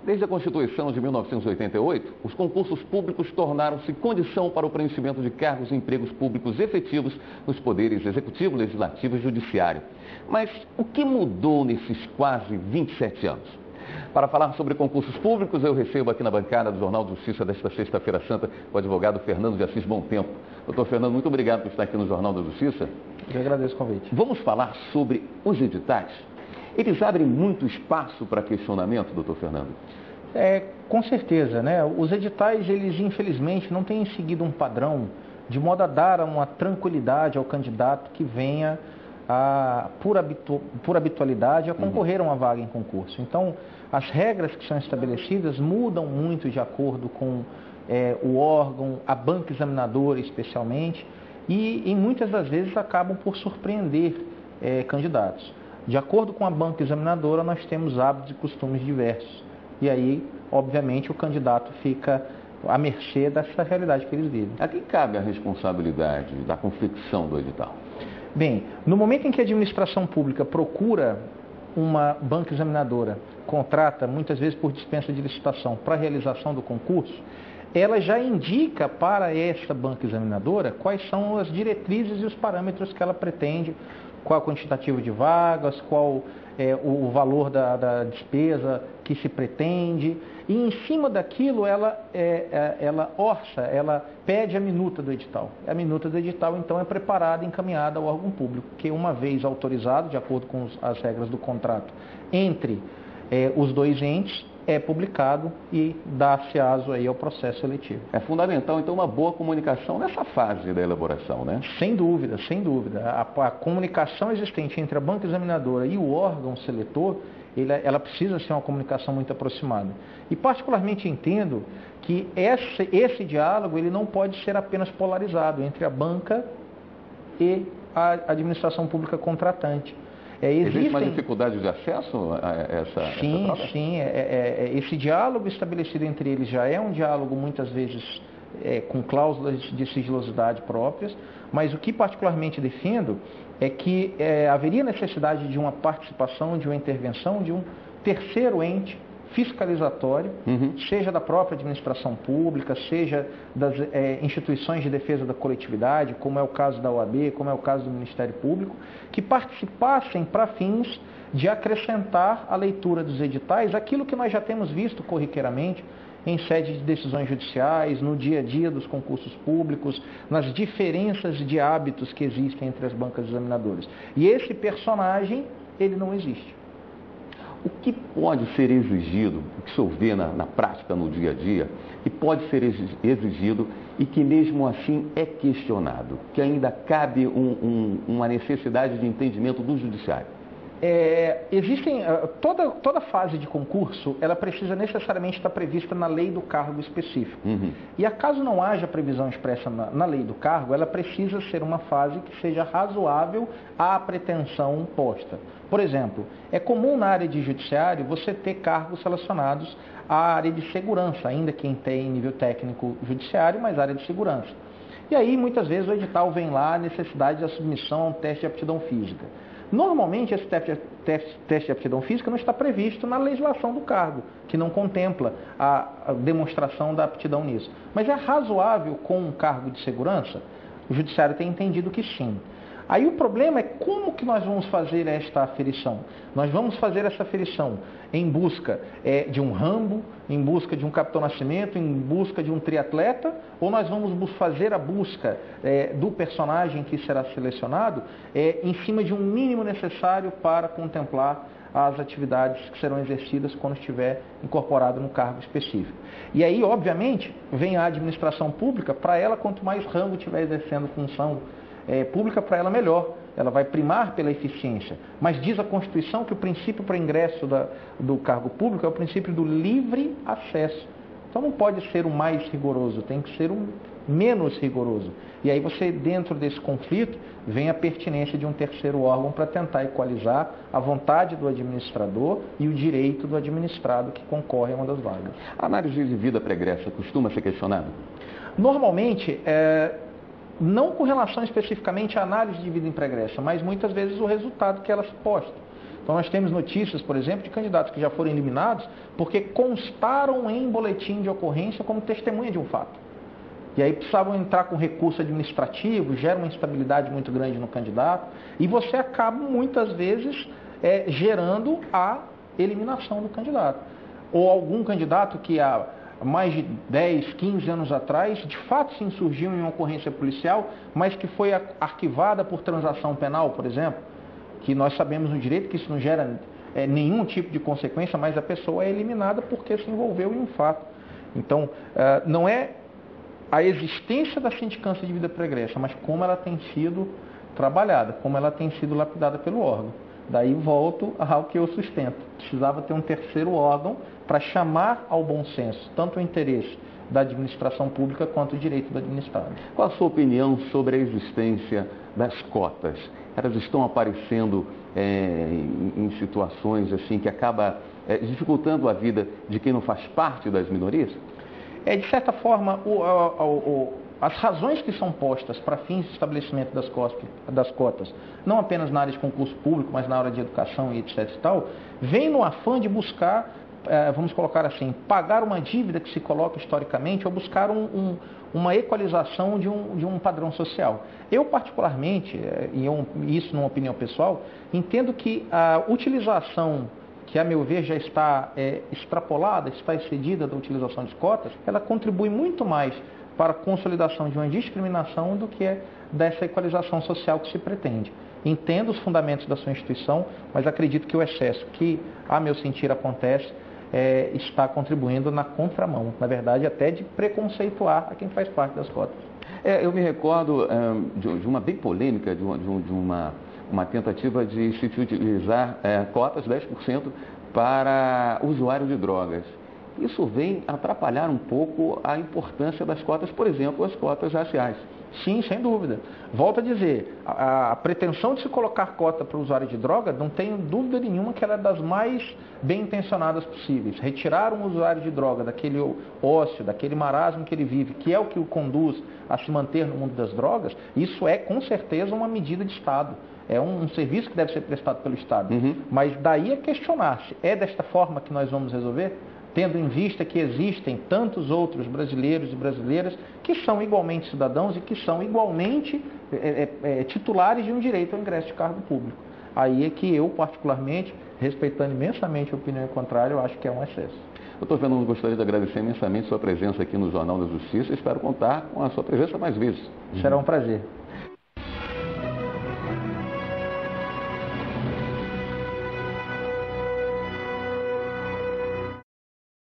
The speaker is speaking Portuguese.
Desde a Constituição de 1988, os concursos públicos tornaram-se condição para o preenchimento de cargos e empregos públicos efetivos nos poderes executivo, legislativo e judiciário. Mas o que mudou nesses quase 27 anos? Para falar sobre concursos públicos, eu recebo aqui na bancada do Jornal de Justiça desta sexta-feira santa o advogado Fernando de Assis Bom Tempo. Doutor Fernando, muito obrigado por estar aqui no Jornal da Justiça. Eu agradeço o convite. Vamos falar sobre os editais. Eles abrem muito espaço para questionamento, doutor Fernando? Com certeza, né? Os editais, eles infelizmente não têm seguido um padrão de modo a dar uma tranquilidade ao candidato que venha por habitualidade a concorrer a uma vaga em concurso. Então, as regras que são estabelecidas mudam muito de acordo com o órgão, a banca examinadora especialmente, e muitas das vezes acabam por surpreender candidatos. De acordo com a banca examinadora, nós temos hábitos e costumes diversos. E aí, obviamente, o candidato fica à mercê dessa realidade que eles vivem. A quem cabe a responsabilidade da confecção do edital? Bem, no momento em que a administração pública procura uma banca examinadora, contrata, muitas vezes por dispensa de licitação, para a realização do concurso, ela já indica para essa banca examinadora quais são as diretrizes e os parâmetros que ela pretende, qual a quantitativa de vagas, qual o valor da despesa que se pretende, e em cima daquilo ela orça, ela pede a minuta do edital. A minuta do edital, então, é preparada e encaminhada ao órgão público, que uma vez autorizado, de acordo com as regras do contrato, entre os dois entes, é publicado e dá-se aso aí ao processo seletivo. É fundamental, então, uma boa comunicação nessa fase da elaboração, né? Sem dúvida, sem dúvida. A comunicação existente entre a banca examinadora e o órgão seletor, ela precisa ser uma comunicação muito aproximada. E particularmente entendo que esse diálogo ele não pode ser apenas polarizado entre a banca e a administração pública contratante. Existe uma dificuldade de acesso a essa troca? Sim. Esse diálogo estabelecido entre eles já é um diálogo muitas vezes com cláusulas de sigilosidade próprias, mas o que particularmente defendo é que haveria necessidade de uma participação, de uma intervenção de um terceiro ente fiscalizatório, seja da própria administração pública, seja das instituições de defesa da coletividade, como é o caso da OAB, como é o caso do Ministério Público, que participassem para fins de acrescentar à leitura dos editais aquilo que nós já temos visto corriqueiramente em sede de decisões judiciais, no dia a dia dos concursos públicos, nas diferenças de hábitos que existem entre as bancas examinadoras. E esse personagem, ele não existe. O que pode ser exigido, o que o senhor vê na prática, no dia a dia, que pode ser exigido e que mesmo assim é questionado, que ainda cabe uma necessidade de entendimento do judiciário? Toda fase de concurso, ela precisa necessariamente estar prevista na lei do cargo específico. E acaso não haja previsão expressa na lei do cargo, ela precisa ser uma fase que seja razoável à pretensão posta. Por exemplo, é comum na área de judiciário você ter cargos relacionados à área de segurança, ainda quem tem nível técnico judiciário, mas área de segurança. E aí, muitas vezes, o edital vem lá a necessidade da submissão a um teste de aptidão física. Normalmente, esse teste de aptidão física não está previsto na legislação do cargo, que não contempla a demonstração da aptidão nisso. Mas é razoável com um cargo de segurança? O judiciário tem entendido que sim. Aí o problema é como que nós vamos fazer esta aferição. Nós vamos fazer essa aferição em busca de um Rambo, em busca de um Capitão Nascimento, em busca de um triatleta, ou nós vamos fazer a busca do personagem que será selecionado em cima de um mínimo necessário para contemplar as atividades que serão exercidas quando estiver incorporado no cargo específico. E aí, obviamente, vem a administração pública, para ela, quanto mais Rambo estiver exercendo função pública, para ela melhor. Ela vai primar pela eficiência. Mas diz a Constituição que o princípio para ingresso do cargo público é o princípio do livre acesso. Então não pode ser o mais rigoroso, tem que ser o menos rigoroso. E aí você, dentro desse conflito, vem a pertinência de um terceiro órgão para tentar equalizar a vontade do administrador e o direito do administrado que concorre a uma das vagas. A análise de vida pregressa costuma ser questionada? Normalmente, não com relação especificamente à análise de vida pregressa, mas muitas vezes o resultado que elas postam. Então nós temos notícias, por exemplo, de candidatos que já foram eliminados porque constaram em boletim de ocorrência como testemunha de um fato. E aí precisavam entrar com recurso administrativo, gera uma instabilidade muito grande no candidato, e você acaba muitas vezes gerando a eliminação do candidato. Ou algum candidato que há mais de 10, 15 anos atrás, de fato se insurgiu em uma ocorrência policial, mas que foi arquivada por transação penal, por exemplo, que nós sabemos no direito que isso não gera nenhum tipo de consequência, mas a pessoa é eliminada porque se envolveu em um fato. Então, não é a existência da sindicância de vida pregressa, mas como ela tem sido trabalhada, como ela tem sido lapidada pelo órgão. Daí volto ao que eu sustento. Precisava ter um terceiro órgão para chamar ao bom senso, tanto o interesse da administração pública quanto o direito do administrado. Qual a sua opinião sobre a existência das cotas? Elas estão aparecendo em situações assim que acaba dificultando a vida de quem não faz parte das minorias? De certa forma, as razões que são postas para fins de estabelecimento das cotas, não apenas na área de concurso público, mas na área de educação e etc. e tal, vem no afã de buscar, vamos colocar assim, pagar uma dívida que se coloca historicamente ou buscar uma equalização de um padrão social. Eu particularmente, e isso numa opinião pessoal, entendo que a utilização que a meu ver já está extrapolada, está excedida da utilização de cotas, ela contribui muito mais para a consolidação de uma discriminação do que dessa equalização social que se pretende. Entendo os fundamentos da sua instituição, mas acredito que o excesso que, a meu sentir, acontece, está contribuindo na contramão, na verdade até de preconceituar a quem faz parte das cotas. Eu me recordo de uma bem polêmica, de uma tentativa de se utilizar cotas 10% para usuários de drogas. Isso vem atrapalhar um pouco a importância das cotas, por exemplo, as cotas raciais. Sim, sem dúvida. Volto a dizer, a pretensão de se colocar cota para o usuário de droga, não tenho dúvida nenhuma que ela é das mais bem intencionadas possíveis. Retirar um usuário de droga daquele ócio, daquele marasmo que ele vive, que é o que o conduz a se manter no mundo das drogas, isso é com certeza uma medida de Estado. É um serviço que deve ser prestado pelo Estado. Mas daí a questionar-se, é desta forma que nós vamos resolver? Tendo em vista que existem tantos outros brasileiros e brasileiras que são igualmente cidadãos e que são igualmente titulares de um direito ao ingresso de cargo público. Aí é que eu, particularmente, respeitando imensamente a opinião contrária, eu acho que é um excesso. Doutor Fernando, gostaria de agradecer imensamente sua presença aqui no Jornal da Justiça e espero contar com a sua presença mais vezes. Será um prazer.